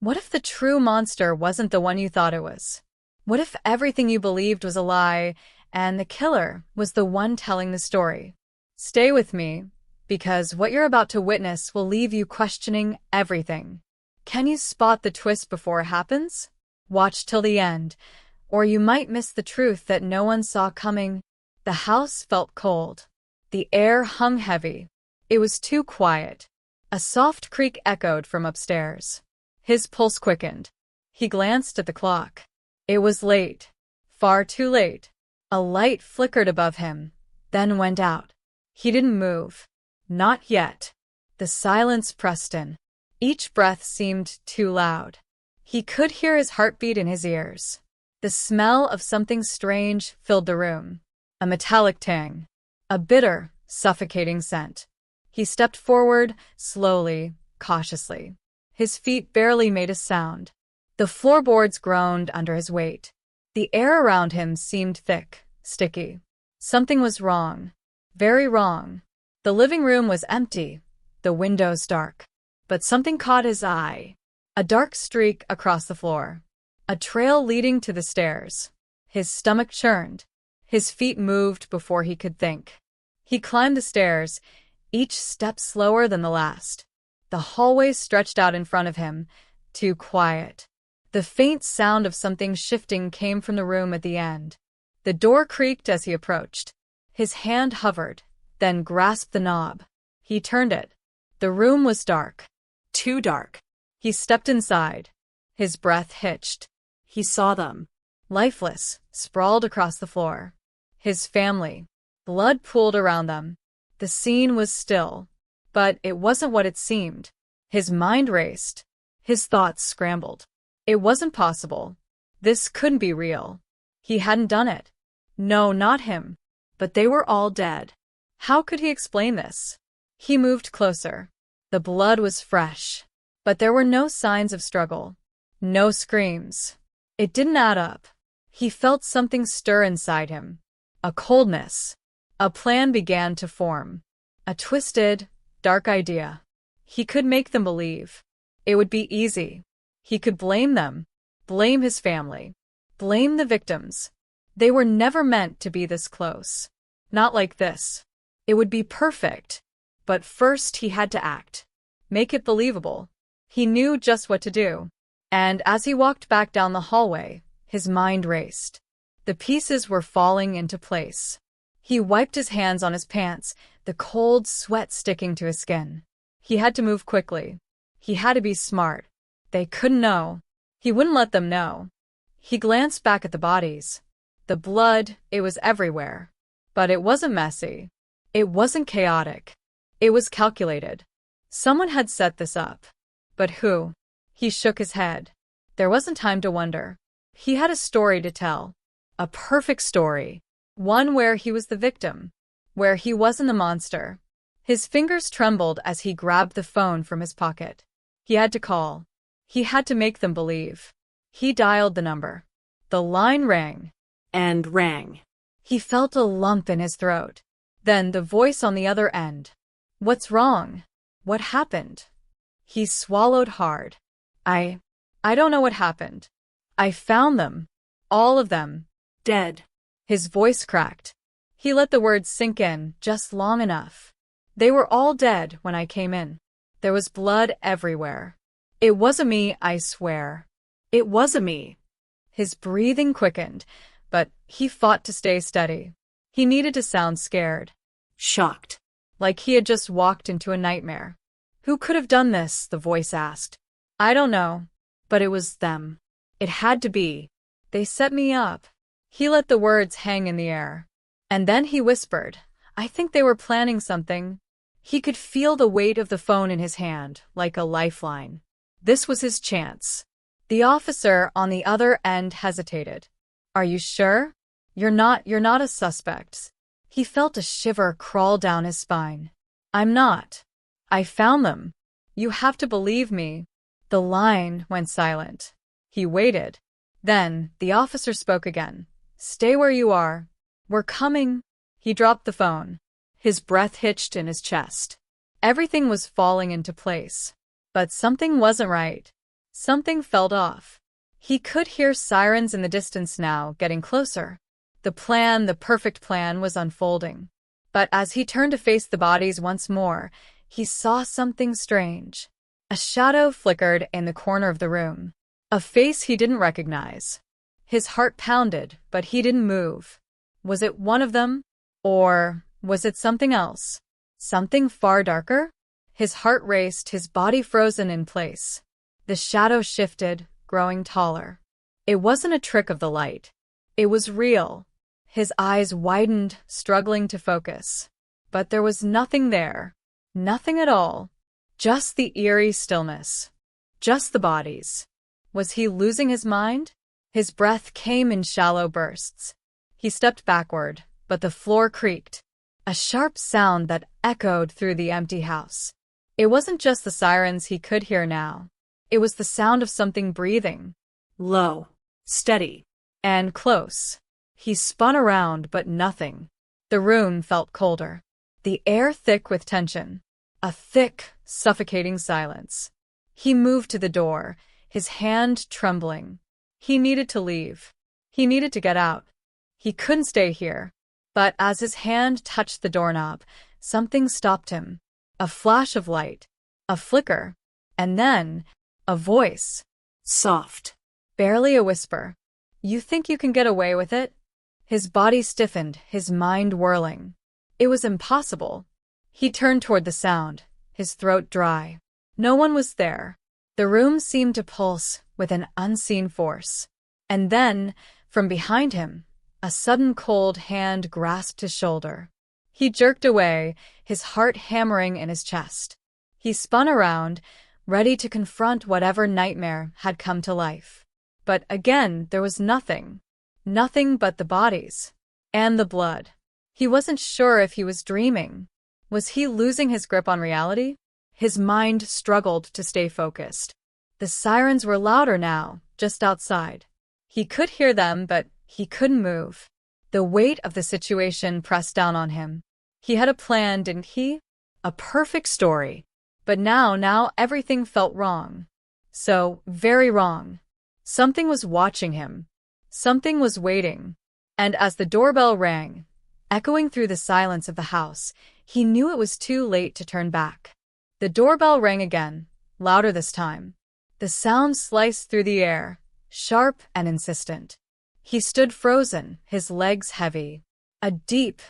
What if the true monster wasn't the one you thought it was? What if everything you believed was a lie and the killer was the one telling the story? Stay with me, because what you're about to witness will leave you questioning everything. Can you spot the twist before it happens? Watch till the end, or you might miss the truth that no one saw coming. The house felt cold. The air hung heavy. It was too quiet. A soft creak echoed from upstairs. His pulse quickened. He glanced at the clock. It was late. Far too late. A light flickered above him, then went out. He didn't move. Not yet. The silence pressed in. Each breath seemed too loud. He could hear his heartbeat in his ears. The smell of something strange filled the room. A metallic tang. A bitter, suffocating scent. He stepped forward, slowly, cautiously. His feet barely made a sound. The floorboards groaned under his weight. The air around him seemed thick, sticky. Something was wrong. Very wrong. The living room was empty, the windows dark. But something caught his eye. A dark streak across the floor. A trail leading to the stairs. His stomach churned. His feet moved before he could think. He climbed the stairs, each step slower than the last. The hallway stretched out in front of him, too quiet. The faint sound of something shifting came from the room at the end. The door creaked as he approached. His hand hovered, then grasped the knob. He turned it. The room was dark. Too dark. He stepped inside. His breath hitched. He saw them. Lifeless, sprawled across the floor. His family. Blood pooled around them. The scene was still. But it wasn't what it seemed. His mind raced. His thoughts scrambled. It wasn't possible. This couldn't be real. He hadn't done it. No, not him. But they were all dead. How could he explain this? He moved closer. The blood was fresh. But there were no signs of struggle. No screams. It didn't add up. He felt something stir inside him. A coldness. A plan began to form. A twisted, dark idea. He could make them believe. It would be easy. He could blame them. Blame his family. Blame the victims. They were never meant to be this close. Not like this. It would be perfect. But first he had to act. Make it believable. He knew just what to do. And as he walked back down the hallway, his mind raced. The pieces were falling into place. He wiped his hands on his pants, the cold sweat sticking to his skin. He had to move quickly. He had to be smart. They couldn't know. He wouldn't let them know. He glanced back at the bodies. The blood, it was everywhere. But it wasn't messy. It wasn't chaotic. It was calculated. Someone had set this up. But who? He shook his head. There wasn't time to wonder. He had a story to tell. A perfect story. One where he was the victim. Where he wasn't the monster. His fingers trembled as he grabbed the phone from his pocket. He had to call. He had to make them believe. He dialed the number. The line rang. And rang. He felt a lump in his throat. Then the voice on the other end. What's wrong? What happened? He swallowed hard. I don't know what happened. I found them. All of them. Dead. His voice cracked. He let the words sink in just long enough. They were all dead when I came in. There was blood everywhere. It wasn't me, I swear. It wasn't me. His breathing quickened, but he fought to stay steady. He needed to sound scared. Shocked. Like he had just walked into a nightmare. Who could have done this? The voice asked. I don't know. But it was them. It had to be. They set me up. He let the words hang in the air. And then he whispered, I think they were planning something. He could feel the weight of the phone in his hand, like a lifeline. This was his chance. The officer on the other end hesitated. Are you sure? You're not a suspect. He felt a shiver crawl down his spine. I'm not. I found them. You have to believe me. The line went silent. He waited. Then the officer spoke again. Stay where you are. We're coming. He dropped the phone. His breath hitched in his chest. Everything was falling into place. But something wasn't right. Something felt off. He could hear sirens in the distance now, getting closer. The perfect plan, was unfolding. But as he turned to face the bodies once more, he saw something strange. A shadow flickered in the corner of the room. A face he didn't recognize. His heart pounded, but he didn't move. Was it one of them? Or was it something else? Something far darker? His heart raced, his body frozen in place. The shadow shifted, growing taller. It wasn't a trick of the light. It was real. His eyes widened, struggling to focus. But there was nothing there. Nothing at all. Just the eerie stillness. Just the bodies. Was he losing his mind? His breath came in shallow bursts. He stepped backward, but the floor creaked. A sharp sound that echoed through the empty house. It wasn't just the sirens he could hear now. It was the sound of something breathing. Low, steady, and close. He spun around, but nothing. The room felt colder. The air thick with tension. A thick, suffocating silence. He moved to the door, his hand trembling. He needed to leave. He needed to get out. He couldn't stay here. But as his hand touched the doorknob, something stopped him. A flash of light. A flicker. And then, a voice. Soft. Barely a whisper. You think you can get away with it? His body stiffened, his mind whirling. It was impossible. He turned toward the sound, his throat dry. No one was there. The room seemed to pulse with an unseen force. And then, from behind him, a sudden cold hand grasped his shoulder. He jerked away, his heart hammering in his chest. He spun around, ready to confront whatever nightmare had come to life. But again, there was nothing. Nothing but the bodies. And the blood. He wasn't sure if he was dreaming. Was he losing his grip on reality? His mind struggled to stay focused. The sirens were louder now, just outside. He could hear them, but he couldn't move. The weight of the situation pressed down on him. He had a plan, didn't he? A perfect story. But now everything felt wrong. So, very wrong. Something was watching him. Something was waiting. And as the doorbell rang, echoing through the silence of the house, he knew it was too late to turn back. The doorbell rang again, louder this time. The sound sliced through the air, sharp and insistent. He stood frozen, his legs heavy. A deep,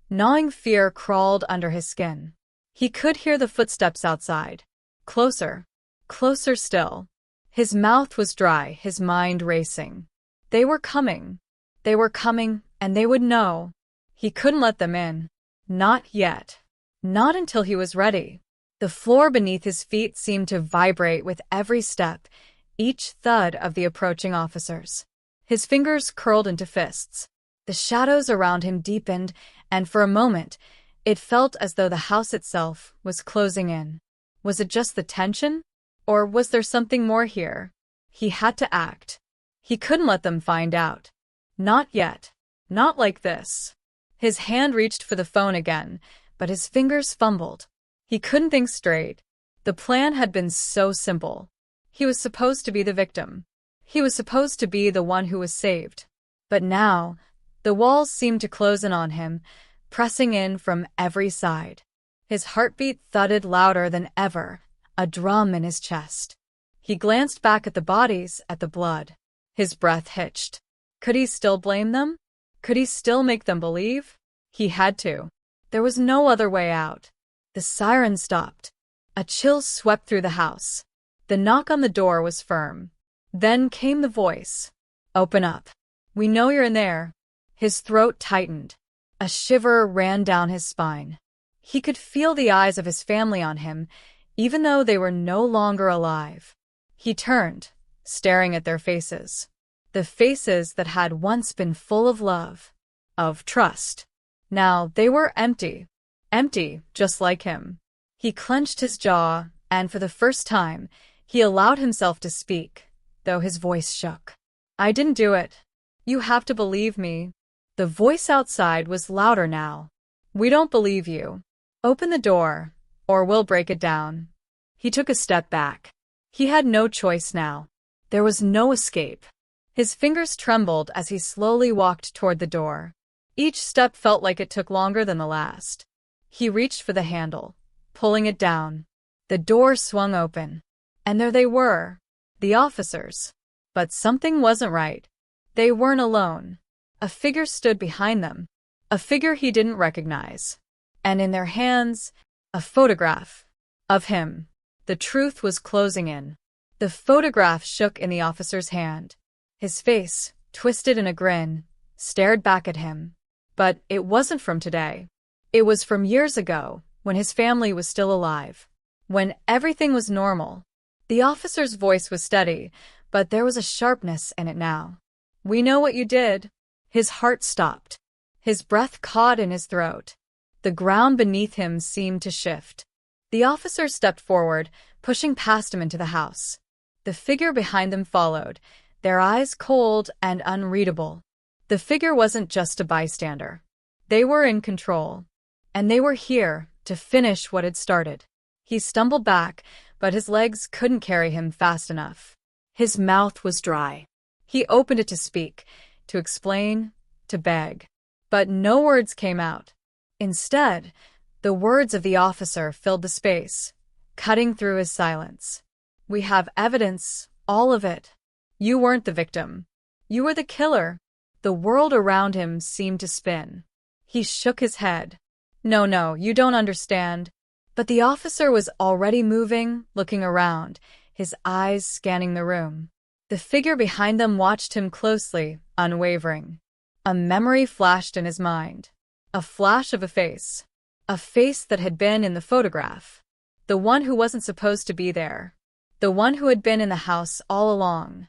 gnawing fear crawled under his skin. He could hear the footsteps outside. Closer. Closer still. His mouth was dry, his mind racing. They were coming. They were coming, and they would know. He couldn't let them in. Not yet. Not until he was ready. The floor beneath his feet seemed to vibrate with every step, each thud of the approaching officers. His fingers curled into fists. The shadows around him deepened, and for a moment, it felt as though the house itself was closing in. Was it just the tension? Or was there something more here? He had to act. He couldn't let them find out. Not yet. Not like this. His hand reached for the phone again, but his fingers fumbled. He couldn't think straight. The plan had been so simple. He was supposed to be the victim. He was supposed to be the one who was saved. But now, the walls seemed to close in on him, pressing in from every side. His heartbeat thudded louder than ever, a drum in his chest. He glanced back at the bodies, at the blood. His breath hitched. Could he still blame them? Could he still make them believe? He had to. There was no other way out. The siren stopped. A chill swept through the house. The knock on the door was firm. Then came the voice. Open up. We know you're in there. His throat tightened. A shiver ran down his spine. He could feel the eyes of his family on him, even though they were no longer alive. He turned, staring at their faces. The faces that had once been full of love, of trust. Now they were empty. Empty, just like him. He clenched his jaw, and for the first time, he allowed himself to speak, though his voice shook. I didn't do it. You have to believe me. The voice outside was louder now. We don't believe you. Open the door, or we'll break it down. He took a step back. He had no choice now. There was no escape. His fingers trembled as he slowly walked toward the door. Each step felt like it took longer than the last. He reached for the handle, pulling it down. The door swung open. And there they were, the officers. But something wasn't right. They weren't alone. A figure stood behind them. A figure he didn't recognize. And in their hands, a photograph of him. The truth was closing in. The photograph shook in the officer's hand. His face, twisted in a grin, stared back at him. But it wasn't from today. It was from years ago, when his family was still alive. When everything was normal. The officer's voice was steady, but there was a sharpness in it now. "We know what you did." His heart stopped. His breath caught in his throat. The ground beneath him seemed to shift. The officer stepped forward, pushing past him into the house. The figure behind them followed, their eyes cold and unreadable. The figure wasn't just a bystander. They were in control. And they were here to finish what had started. He stumbled back, but his legs couldn't carry him fast enough. His mouth was dry. He opened it to speak, to explain, to beg. But no words came out. Instead, the words of the officer filled the space, cutting through his silence. "We have evidence, all of it. You weren't the victim. You were the killer." The world around him seemed to spin. He shook his head. No, you don't understand." But the officer was already moving, looking around, his eyes scanning the room. The figure behind them watched him closely, unwavering. A memory flashed in his mind. A flash of a face. A face that had been in the photograph. The one who wasn't supposed to be there. The one who had been in the house all along.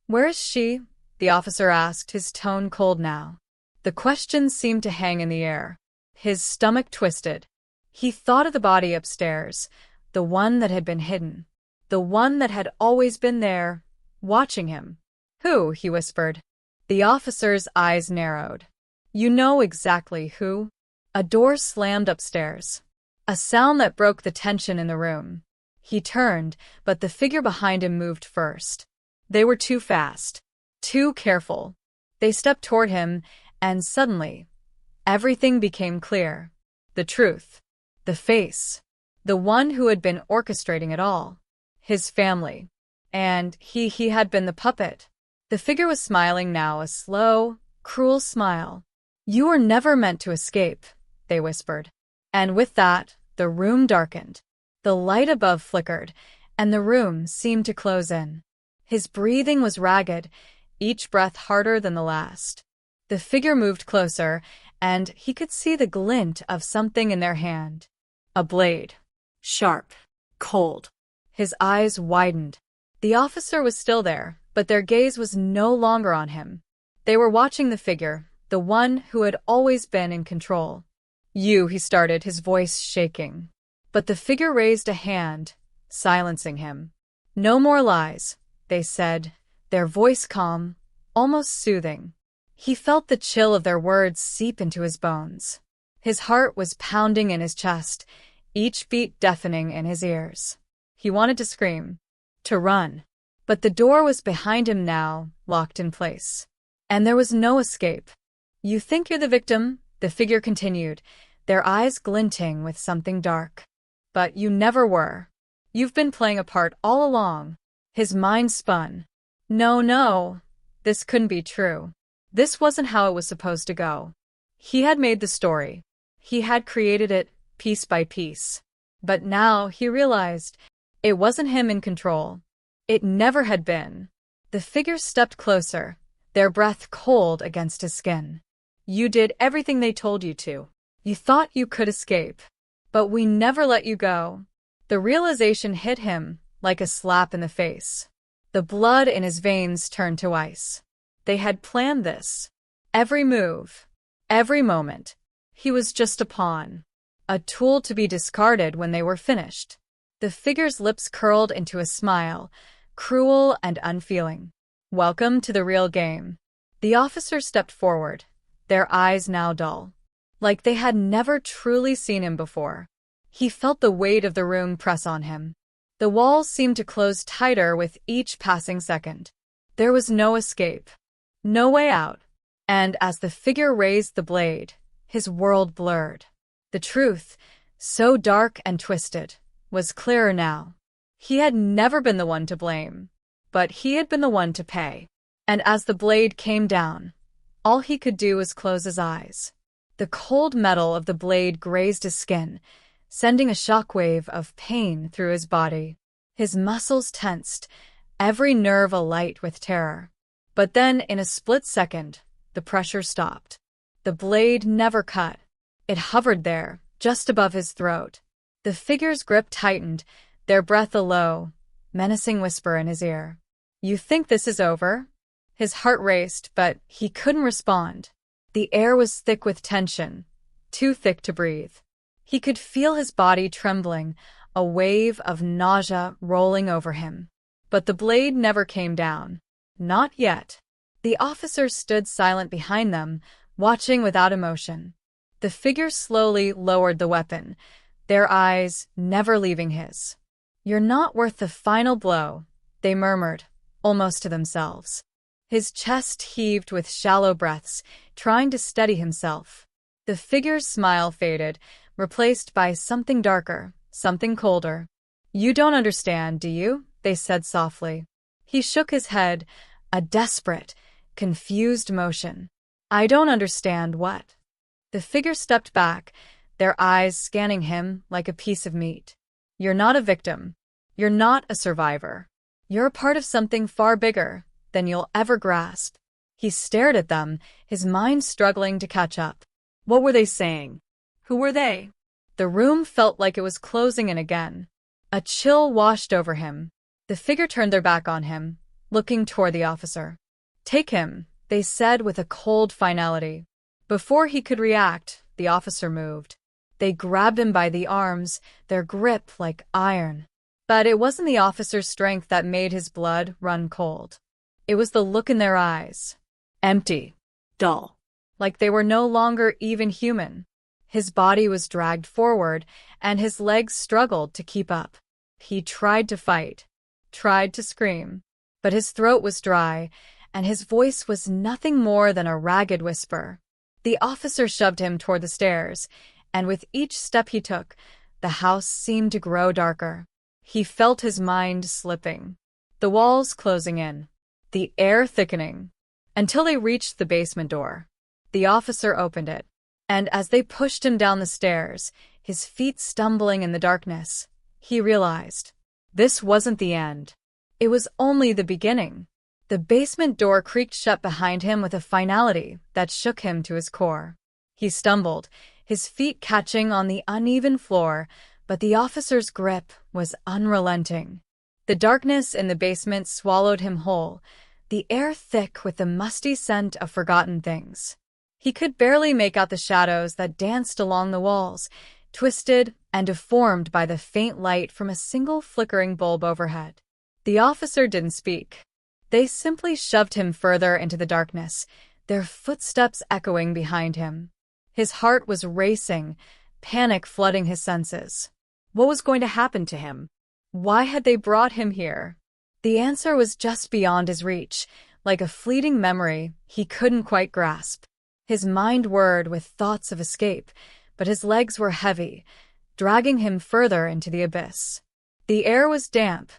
"Where is she?" the officer asked, his tone cold now. The question seemed to hang in the air. His stomach twisted. He thought of the body upstairs, the one that had been hidden. The one that had always been there, watching him. "Who?" he whispered. The officer's eyes narrowed. "You know exactly who." A door slammed upstairs. A sound that broke the tension in the room. He turned, but the figure behind him moved first. They were too fast. Too careful. They stepped toward him, and suddenly, everything became clear. The truth. The face. The one who had been orchestrating it all. His family. And he had been the puppet. The figure was smiling now, a slow, cruel smile. "You were never meant to escape," they whispered. And with that, the room darkened. The light above flickered, and the room seemed to close in. His breathing was ragged, each breath harder than the last. The figure moved closer, and he could see the glint of something in their hand. A blade. Sharp. Cold. His eyes widened. The officer was still there, but their gaze was no longer on him. They were watching the figure, the one who had always been in control. "You," he started, his voice shaking. But the figure raised a hand, silencing him. "No more lies," they said, their voice calm, almost soothing. He felt the chill of their words seep into his bones. His heart was pounding in his chest, each beat deafening in his ears. He wanted to scream, to run. But the door was behind him now, locked in place. And there was no escape. "You think you're the victim," the figure continued, their eyes glinting with something dark. "But you never were. You've been playing a part all along." His mind spun. No, this couldn't be true. This wasn't how it was supposed to go. He had made the story. He had created it, piece by piece. But now he realized it wasn't him in control. It never had been. The figure stepped closer, their breath cold against his skin. "You did everything they told you to. You thought you could escape. But we never let you go." The realization hit him like a slap in the face. The blood in his veins turned to ice. They had planned this. Every move. Every moment. He was just a pawn. A tool to be discarded when they were finished. The figure's lips curled into a smile, cruel and unfeeling. "Welcome to the real game." The officer stepped forward, their eyes now dull. Like they had never truly seen him before. He felt the weight of the room press on him. The walls seemed to close tighter with each passing second. There was no escape, no way out, and as the figure raised the blade, his world blurred. The truth, so dark and twisted, was clearer now. He had never been the one to blame, but he had been the one to pay. And as the blade came down, all he could do was close his eyes. The cold metal of the blade grazed his skin, sending a shockwave of pain through his body. His muscles tensed, every nerve alight with terror. But then, in a split second, the pressure stopped. The blade never cut. It hovered there, just above his throat. The figure's grip tightened, their breath a low, menacing whisper in his ear. "You think this is over?" His heart raced, but he couldn't respond. The air was thick with tension, too thick to breathe. He could feel his body trembling, a wave of nausea rolling over him. But the blade never came down. Not yet. The officers stood silent behind them, watching without emotion. The figure slowly lowered the weapon, their eyes never leaving his. "You're not worth the final blow," they murmured, almost to themselves. His chest heaved with shallow breaths, trying to steady himself. The figure's smile faded, replaced by something darker, something colder. "You don't understand, do you?" they said softly. He shook his head, a desperate, confused motion. "I don't understand what?" The figure stepped back, their eyes scanning him like a piece of meat. "You're not a victim. You're not a survivor. You're a part of something far bigger than you'll ever grasp." He stared at them, his mind struggling to catch up. What were they saying? Who were they? The room felt like it was closing in again. A chill washed over him. The figure turned their back on him, looking toward the officer. "Take him," they said with a cold finality. Before he could react, the officer moved. They grabbed him by the arms, their grip like iron. But it wasn't the officer's strength that made his blood run cold. It was the look in their eyes. Empty. Dull. Like they were no longer even human. His body was dragged forward, and his legs struggled to keep up. He tried to fight, tried to scream, but his throat was dry, and his voice was nothing more than a ragged whisper. The officer shoved him toward the stairs, and with each step he took, the house seemed to grow darker. He felt his mind slipping, the walls closing in, the air thickening, until they reached the basement door. The officer opened it, and as they pushed him down the stairs, his feet stumbling in the darkness, he realized this wasn't the end. It was only the beginning. The basement door creaked shut behind him with a finality that shook him to his core. He stumbled, his feet catching on the uneven floor, but the officer's grip was unrelenting. The darkness in the basement swallowed him whole, the air thick with the musty scent of forgotten things. He could barely make out the shadows that danced along the walls, twisted and deformed by the faint light from a single flickering bulb overhead. The officer didn't speak. They simply shoved him further into the darkness, their footsteps echoing behind him. His heart was racing, panic flooding his senses. What was going to happen to him? Why had they brought him here? The answer was just beyond his reach, like a fleeting memory he couldn't quite grasp. His mind whirred with thoughts of escape, but his legs were heavy, dragging him further into the abyss. The air was damp,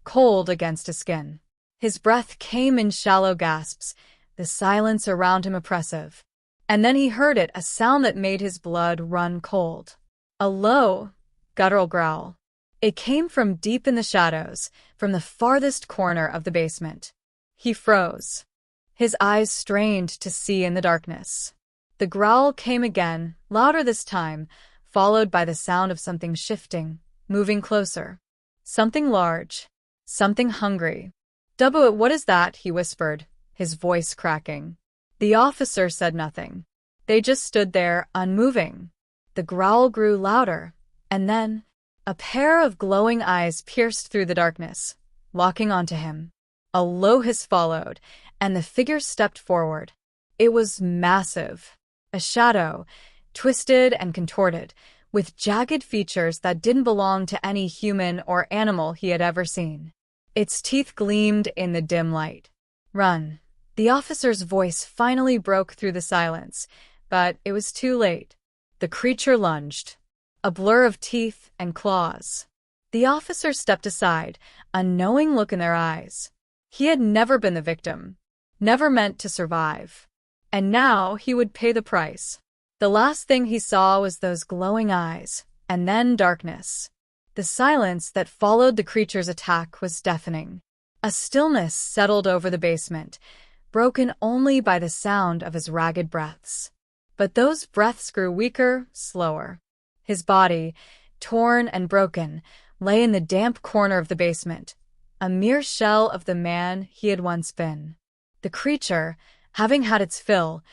cold against his skin. His breath came in shallow gasps, the silence around him oppressive. And then he heard it, a sound that made his blood run cold. A low, guttural growl. It came from deep in the shadows, from the farthest corner of the basement. He froze. His eyes strained to see in the darkness. The growl came again, louder this time, followed by the sound of something shifting, moving closer. Something large. Something hungry. "Dubbo, what is that?" he whispered, his voice cracking. The officer said nothing. They just stood there, unmoving. The growl grew louder, and then a pair of glowing eyes pierced through the darkness, locking onto him. A low hiss followed, and the figure stepped forward. It was massive. A shadow, twisted and contorted, with jagged features that didn't belong to any human or animal he had ever seen. Its teeth gleamed in the dim light. "Run." The officer's voice finally broke through the silence, but it was too late. The creature lunged, a blur of teeth and claws. The officer stepped aside, a knowing look in their eyes. He had never been the victim, never meant to survive. And now he would pay the price. The last thing he saw was those glowing eyes, and then darkness. The silence that followed the creature's attack was deafening. A stillness settled over the basement, broken only by the sound of his ragged breaths. But those breaths grew weaker, slower. His body, torn and broken, lay in the damp corner of the basement, a mere shell of the man he had once been. The creature, having had its fill,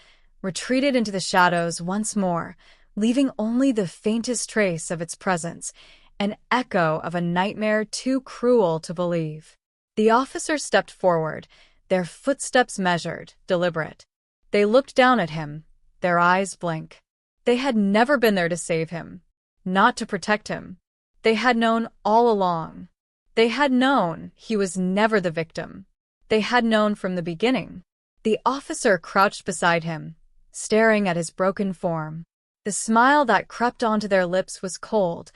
retreated into the shadows once more, leaving only the faintest trace of its presence, an echo of a nightmare too cruel to believe. The officers stepped forward, their footsteps measured, deliberate. They looked down at him, their eyes blank. They had never been there to save him, not to protect him. They had known all along. They had known he was never the victim. They had known from the beginning. The officer crouched beside him, staring at his broken form. The smile that crept onto their lips was cold,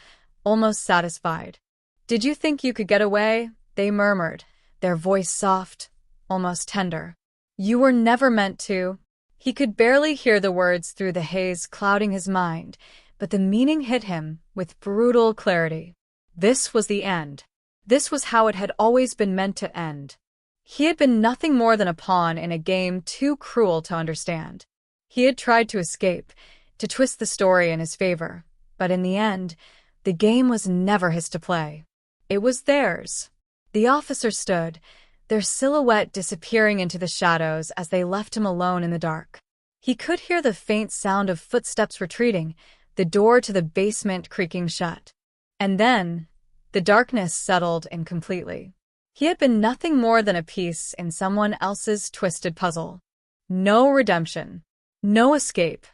almost satisfied. "Did you think you could get away?" they murmured, their voice soft, almost tender. "You were never meant to." He could barely hear the words through the haze clouding his mind, but the meaning hit him with brutal clarity. This was the end. This was how it had always been meant to end. He had been nothing more than a pawn in a game too cruel to understand. He had tried to escape, to twist the story in his favor, but in the end, the game was never his to play. It was theirs. The officer stood, their silhouette disappearing into the shadows as they left him alone in the dark. He could hear the faint sound of footsteps retreating, the door to the basement creaking shut. And then, the darkness settled in completely. He had been nothing more than a piece in someone else's twisted puzzle. No redemption. No escape.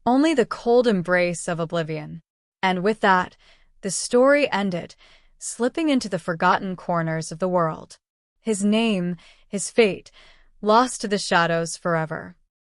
Only the cold embrace of oblivion. And with that, the story ended, slipping into the forgotten corners of the world. His name, his fate, lost to the shadows forever.